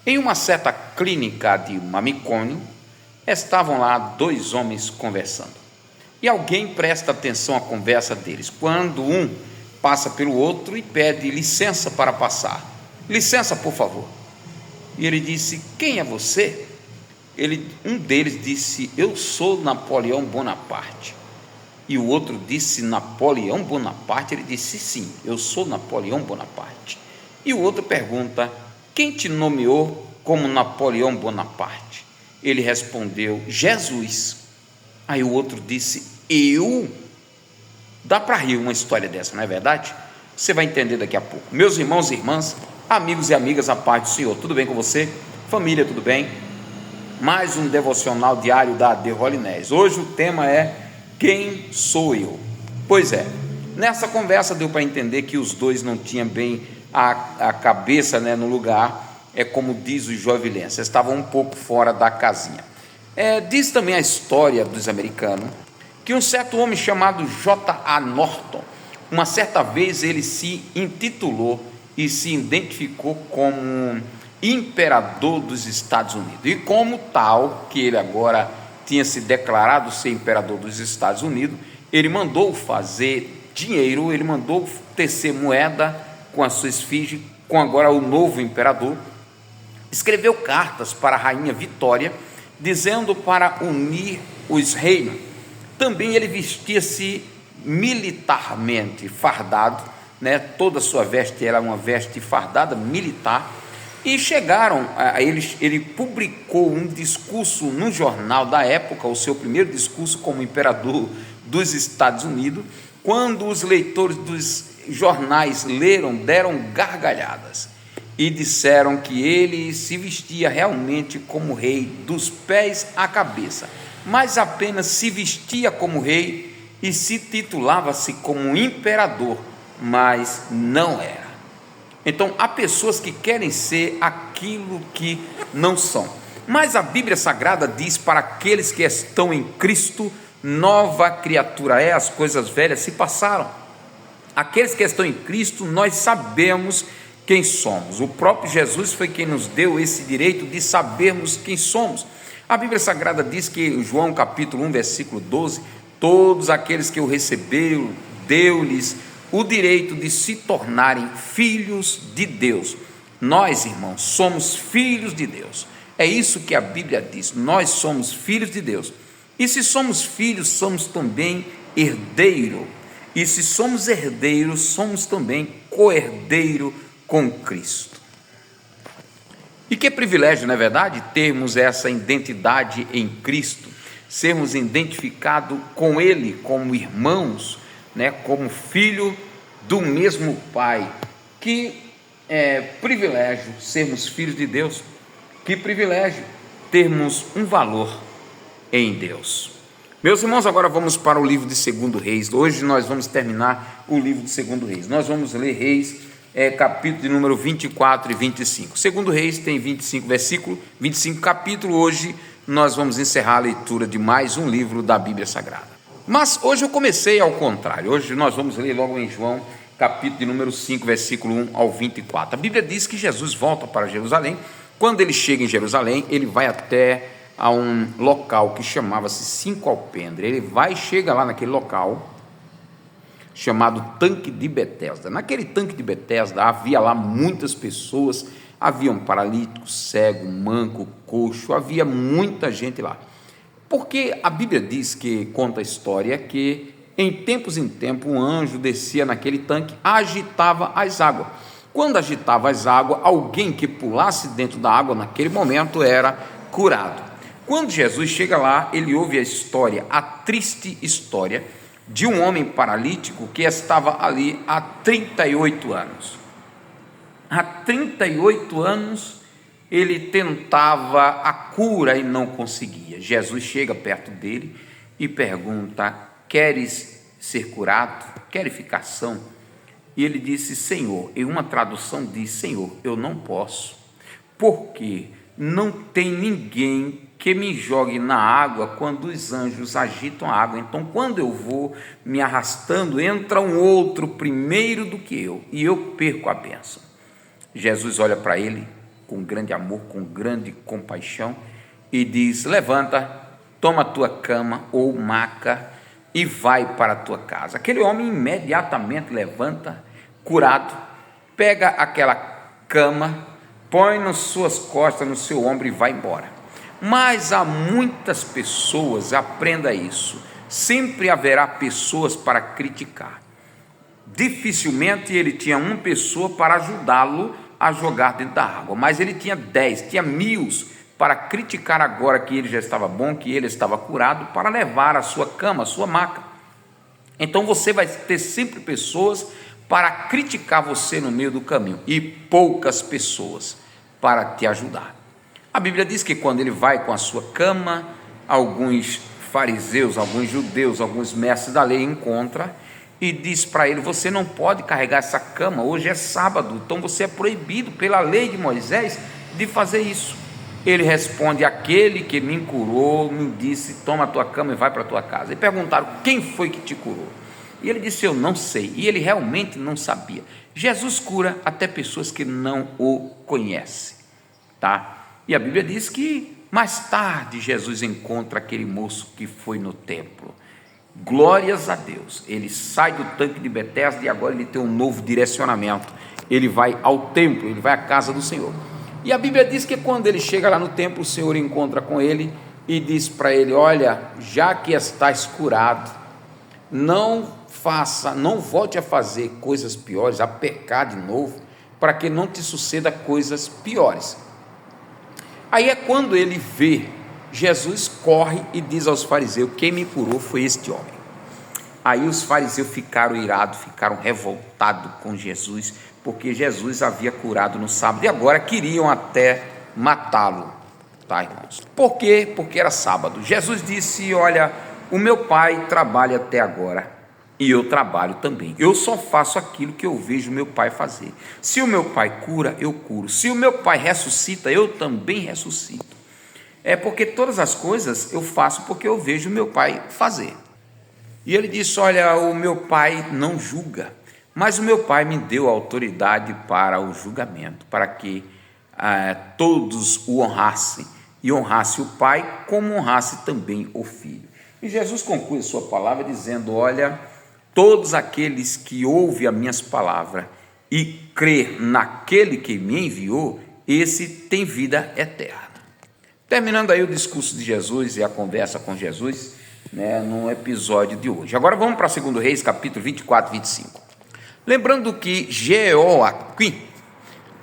Em uma certa clínica de Mamicônio, estavam lá dois homens conversando. E alguém presta atenção à conversa deles, quando um passa pelo outro e pede licença para passar. Licença, por favor. E ele disse: quem é você? Um deles disse: eu sou Napoleão Bonaparte. E o outro disse: Napoleão Bonaparte? Ele disse: sim, eu sou Napoleão Bonaparte. E o outro pergunta: quem te nomeou como Napoleão Bonaparte? Ele respondeu: Jesus. Aí o outro disse: eu? Dá para rir uma história dessa, não é verdade? Você vai entender daqui a pouco. Meus irmãos e irmãs, amigos e amigas, a paz do Senhor, tudo bem com você? Família, tudo bem? Mais um devocional diário da AD Holinés. Hoje o tema é: quem sou eu? Pois é, nessa conversa deu para entender que os dois não tinham bem a cabeça, no lugar, como diz o Jovilense, estavam um pouco fora da casinha. Diz também a história dos americanos que um certo homem chamado J.A. Norton, uma certa vez ele se intitulou e se identificou como imperador dos Estados Unidos, e como tal, que ele agora tinha se declarado ser imperador dos Estados Unidos, ele mandou fazer dinheiro, ele mandou tecer moeda com a sua esfinge, com agora o novo imperador, escreveu cartas para a rainha Vitória, dizendo para unir os reinos. Também ele vestia-se militarmente fardado, toda a sua veste era uma veste fardada militar, e chegaram a ele publicou um discurso no jornal da época, o seu primeiro discurso como imperador dos Estados Unidos. Quando os leitores dos jornais leram, deram gargalhadas e disseram que ele se vestia realmente como rei dos pés à cabeça, mas apenas se vestia como rei e se titulava-se como imperador, mas não era. Então, há pessoas que querem ser aquilo que não são, mas a Bíblia Sagrada diz: para aqueles que estão em Cristo, nova criatura é, as coisas velhas se passaram. Aqueles que estão em Cristo, nós sabemos quem somos. O próprio Jesus foi quem nos deu esse direito de sabermos quem somos. A Bíblia Sagrada diz que em João capítulo 1, versículo 12, todos aqueles que o receberam, deu-lhes o direito de se tornarem filhos de Deus. Nós, irmãos, somos filhos de Deus. É isso que a Bíblia diz: nós somos filhos de Deus. E se somos filhos, somos também herdeiros. E se somos herdeiros, somos também co-herdeiro com Cristo. E que privilégio, não é verdade, termos essa identidade em Cristo, sermos identificados com Ele como irmãos, como filho do mesmo Pai. Que privilégio sermos filhos de Deus, que privilégio termos um valor em Deus. Meus irmãos, agora vamos para o livro de 2 Reis. Hoje nós vamos terminar o livro de 2 Reis. Nós vamos ler Reis, capítulo de número 24 e 25. 2 Reis tem 25 versículos, 25 capítulos. Hoje nós vamos encerrar a leitura de mais um livro da Bíblia Sagrada. Mas hoje eu comecei ao contrário. Hoje nós vamos ler logo em João, capítulo de número 5, versículo 1 ao 24. A Bíblia diz que Jesus volta para Jerusalém. Quando ele chega em Jerusalém, ele vai até a um local que chamava-se 5 Alpendre. Ele chega lá naquele local chamado Tanque de Betesda. Naquele Tanque de Betesda havia lá muitas pessoas, havia um paralítico, cego, manco, coxo, havia muita gente lá. Porque a Bíblia diz, que conta a história, que em tempos em tempos um anjo descia naquele tanque, agitava as águas. Quando agitava as águas, alguém que pulasse dentro da água naquele momento era curado. Quando Jesus chega lá, ele ouve a história, a triste história de um homem paralítico que estava ali há 38 anos. Há 38 anos ele tentava a cura e não conseguia. Jesus chega perto dele e pergunta: queres ser curado? Queres ficar são? E ele disse: Senhor, e uma tradução diz: Senhor, eu não posso, porque não tem ninguém que me jogue na água quando os anjos agitam a água. Então, quando eu vou me arrastando, entra um outro primeiro do que eu, e eu perco a bênção. Jesus olha para ele com grande amor, com grande compaixão, e diz: levanta, toma a tua cama ou maca e vai para a tua casa. Aquele homem imediatamente levanta, curado, pega aquela cama, põe nas suas costas, no seu ombro e vai embora. Mas há muitas pessoas, aprenda isso, sempre haverá pessoas para criticar. Dificilmente ele tinha uma pessoa para ajudá-lo a jogar dentro da água, mas ele tinha 10, tinha 1000 para criticar agora que ele já estava bom, que ele estava curado, para levar a sua cama, a sua maca. Então você vai ter sempre pessoas para criticar você no meio do caminho e poucas pessoas para te ajudar. A Bíblia diz que quando ele vai com a sua cama, alguns fariseus, alguns judeus, alguns mestres da lei encontram e diz para ele: você não pode carregar essa cama, hoje é sábado, então você é proibido pela lei de Moisés de fazer isso. Ele responde: aquele que me curou me disse, toma a tua cama e vai para a tua casa. E perguntaram: quem foi que te curou? E ele disse: eu não sei. E ele realmente não sabia. Jesus cura até pessoas que não o conhecem, tá? E a Bíblia diz que mais tarde Jesus encontra aquele moço que foi no templo. Glórias a Deus, ele sai do tanque de Betesda e agora ele tem um novo direcionamento. Ele vai ao templo, ele vai à casa do Senhor. E a Bíblia diz que quando ele chega lá no templo, o Senhor encontra com ele e diz para ele: olha, já que estás curado, não volte a fazer coisas piores, a pecar de novo, para que não te suceda coisas piores. Aí é quando ele vê Jesus, corre e diz aos fariseus: quem me curou foi este homem. Aí os fariseus ficaram irados, ficaram revoltados com Jesus, porque Jesus havia curado no sábado e agora queriam até matá-lo, tá, irmãos? Por quê? Porque era sábado. Jesus disse: olha, o meu pai trabalha até agora e eu trabalho também. Eu só faço aquilo que eu vejo meu pai fazer. Se o meu pai cura, eu curo. Se o meu pai ressuscita, eu também ressuscito. É porque todas as coisas eu faço porque eu vejo meu pai fazer. E ele disse: olha, o meu pai não julga, mas o meu pai me deu autoridade para o julgamento, para que todos o honrassem, e honrasse o pai como honrasse também o filho. E Jesus conclui a sua palavra dizendo: olha, todos aqueles que ouvem as minhas palavras e crê naquele que me enviou, esse tem vida eterna. Terminando aí o discurso de Jesus e a conversa com Jesus, no episódio de hoje. Agora vamos para 2 Reis, capítulo 24 e 25. Lembrando que Jeoaquim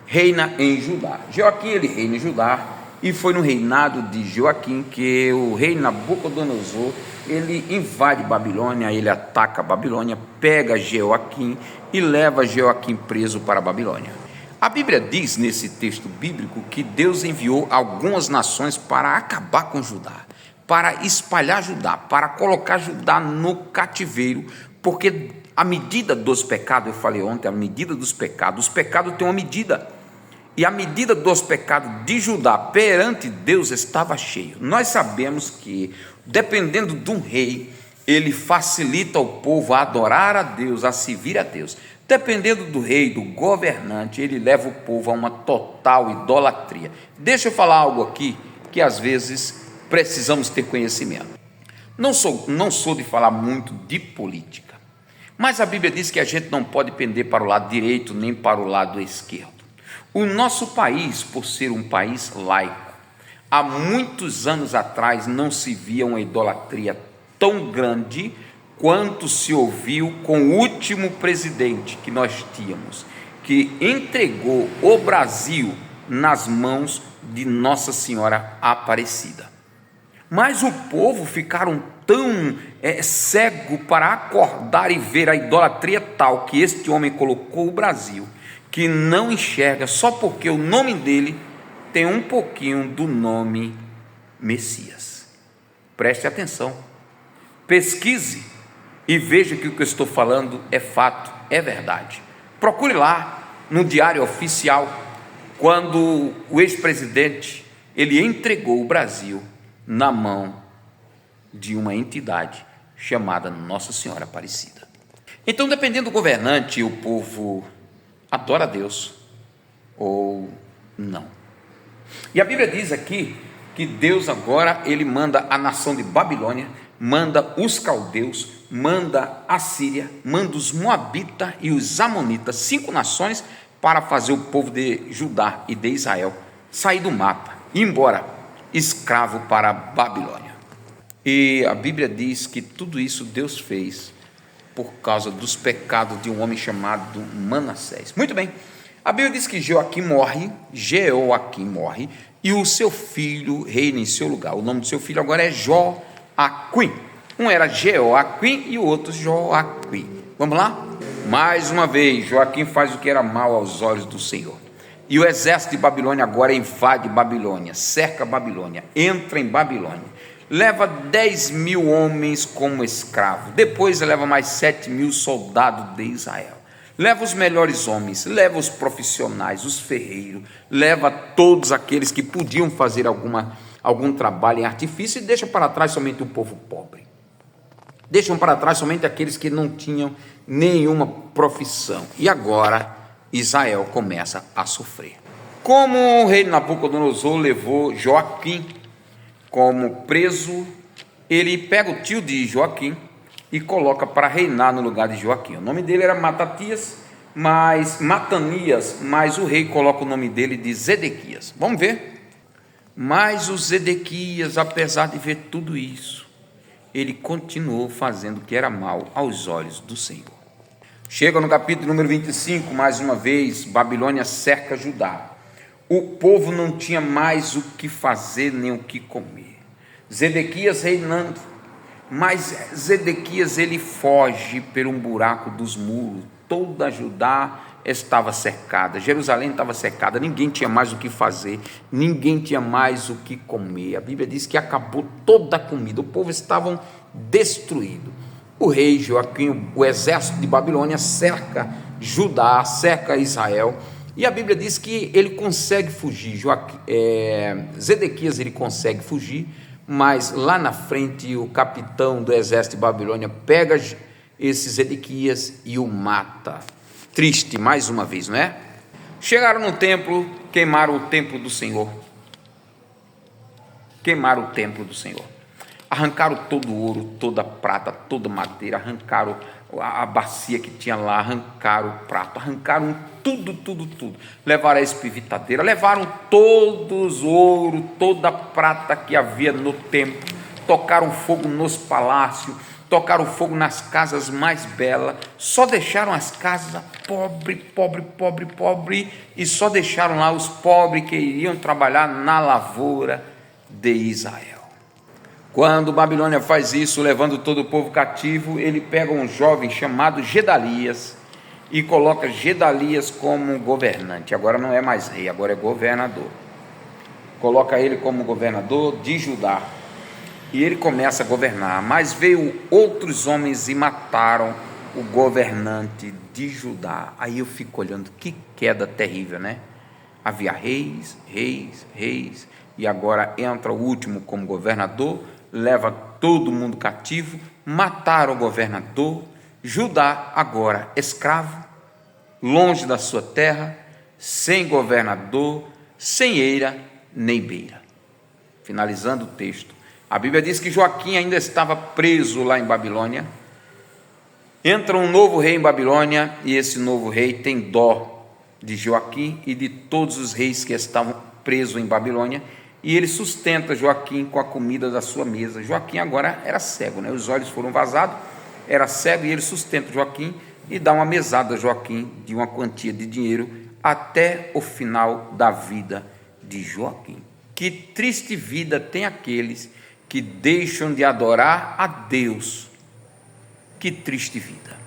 reina em Judá. Joaquim, ele reina em Judá, e foi no reinado de Joaquim que o rei Nabucodonosor, ele invade Babilônia, ele ataca a Babilônia, pega Jeoaquim e leva Jeoaquim preso para a Babilônia. A Bíblia diz nesse texto bíblico que Deus enviou algumas nações para acabar com Judá, para espalhar Judá, para colocar Judá no cativeiro, porque a medida dos pecados, eu falei ontem, a medida dos pecados, os pecados têm uma medida, e a medida dos pecados de Judá perante Deus estava cheia. Nós sabemos que, dependendo de um rei, ele facilita o povo a adorar a Deus, a servir a Deus. Dependendo do rei, do governante, ele leva o povo a uma total idolatria. Deixa eu falar algo aqui que às vezes precisamos ter conhecimento. Não sou de falar muito de política, mas a Bíblia diz que a gente não pode pender para o lado direito nem para o lado esquerdo. O nosso país, por ser um país laico, há muitos anos atrás não se via uma idolatria tão grande quanto se ouviu com o último presidente que nós tínhamos, que entregou o Brasil nas mãos de Nossa Senhora Aparecida. Mas o povo ficaram tão cego para acordar e ver a idolatria tal que este homem colocou o Brasil, que não enxerga só porque o nome dele tem um pouquinho do nome Messias. Preste atenção, pesquise e veja que o que eu estou falando é fato, é verdade. Procure lá no Diário Oficial, quando o ex-presidente ele entregou o Brasil na mão de uma entidade chamada Nossa Senhora Aparecida. Então, dependendo do governante, o povo adora a Deus ou não. E a Bíblia diz aqui que Deus agora, ele manda a nação de Babilônia, manda os caldeus, manda a Síria, manda os moabitas e os amonitas, 5 nações, para fazer o povo de Judá e de Israel sair do mapa, ir embora escravo para a Babilônia. E a Bíblia diz que tudo isso Deus fez por causa dos pecados de um homem chamado Manassés. Muito bem, a Bíblia diz que Jeoaquim morre, e o seu filho reina em seu lugar. O nome do seu filho agora é Joaquim. Um era Jeoaquim e o outro Joaquim. Vamos lá? Mais uma vez, Joaquim faz o que era mal aos olhos do Senhor. E o exército de Babilônia agora invade Babilônia, cerca Babilônia, entra em Babilônia, leva 10.000 homens como escravos, depois leva mais 7.000 soldados de Israel, leva os melhores homens, leva os profissionais, os ferreiros, leva todos aqueles que podiam fazer algum trabalho em artifício e deixa para trás somente o povo pobre, deixam para trás somente aqueles que não tinham nenhuma profissão. E agora Israel começa a sofrer. Como o rei Nabucodonosor levou Joaquim como preso, ele pega o tio de Joaquim e coloca para reinar no lugar de Joaquim. O nome dele era Matanias, mas o rei coloca o nome dele de Zedequias. Vamos ver? Mas o Zedequias, apesar de ver tudo isso, ele continuou fazendo o que era mal aos olhos do Senhor. Chega no capítulo número 25, mais uma vez, Babilônia cerca Judá. O povo não tinha mais o que fazer nem o que comer. Zedequias reinando, mas Zedequias ele foge por um buraco dos muros. Toda Judá estava cercada, Jerusalém estava cercada, ninguém tinha mais o que fazer, ninguém tinha mais o que comer. A Bíblia diz que acabou toda a comida, o povo estava destruído. O rei Joaquim, o exército de Babilônia cerca Judá, cerca Israel, e a Bíblia diz que ele consegue fugir. Zedequias ele consegue fugir, mas lá na frente o capitão do exército de Babilônia pega esse Zedequias e o mata. Triste mais uma vez, não é? Chegaram no templo, queimaram o templo do Senhor. Arrancaram todo o ouro, toda a prata, toda a madeira, arrancaram a bacia que tinha lá, arrancaram o prato, arrancaram tudo. Levaram a espivitadeira, levaram todos o ouro, toda a prata que havia no templo, tocaram fogo nos palácios, tocaram fogo nas casas mais belas, só deixaram as casas pobre, e só deixaram lá os pobres que iriam trabalhar na lavoura de Israel. Quando Babilônia faz isso, levando todo o povo cativo, ele pega um jovem chamado Gedalias e coloca Gedalias como governante. Agora não é mais rei, agora é governador. Coloca ele como governador de Judá e ele começa a governar. Mas veio outros homens e mataram o governante de Judá. Aí eu fico olhando, que queda terrível, né? Havia reis, e agora entra o último como governador, leva todo mundo cativo, mataram o governador. Judá agora escravo, longe da sua terra, sem governador, sem eira nem beira. Finalizando o texto, a Bíblia diz que Joaquim ainda estava preso lá em Babilônia. Entra um novo rei em Babilônia, e esse novo rei tem dó de Joaquim e de todos os reis que estavam presos em Babilônia, e ele sustenta Joaquim com a comida da sua mesa. Joaquim agora era cego, né? Os olhos foram vazados, era cego, e ele sustenta Joaquim e dá uma mesada a Joaquim de uma quantia de dinheiro até o final da vida de Joaquim. Que triste vida tem aqueles que deixam de adorar a Deus. Que triste vida.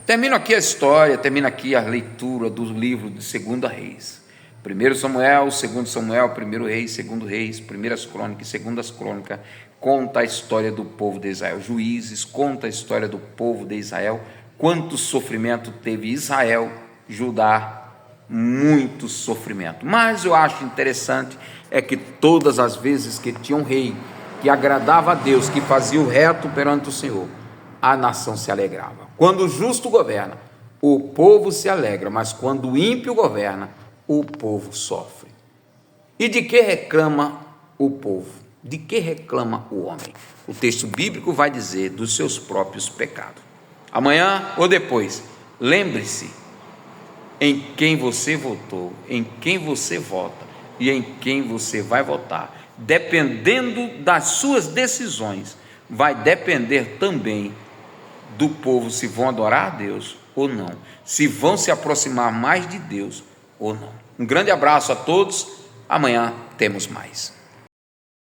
Termino aqui a história, termina aqui a leitura do livro de 2 Reis. 1 Samuel, 2 Samuel, 1 Reis, 2 Reis, 1 Crônicas e 2 Crônicas, conta a história do povo de Israel. Juízes conta a história do povo de Israel, quanto sofrimento teve Israel, Judá, muito sofrimento. Mas eu acho interessante é que todas as vezes que tinha um rei que agradava a Deus, que fazia o reto perante o Senhor, a nação se alegrava. Quando o justo governa, o povo se alegra, mas quando o ímpio governa, o povo sofre. E de que reclama o povo? De que reclama o homem? O texto bíblico vai dizer dos seus próprios pecados. Amanhã ou depois, lembre-se em quem você votou, em quem você vota e em quem você vai votar. Dependendo das suas decisões, vai depender também do povo se vão adorar a Deus ou não, se vão se aproximar mais de Deus ou não. Um grande abraço a todos, amanhã temos mais.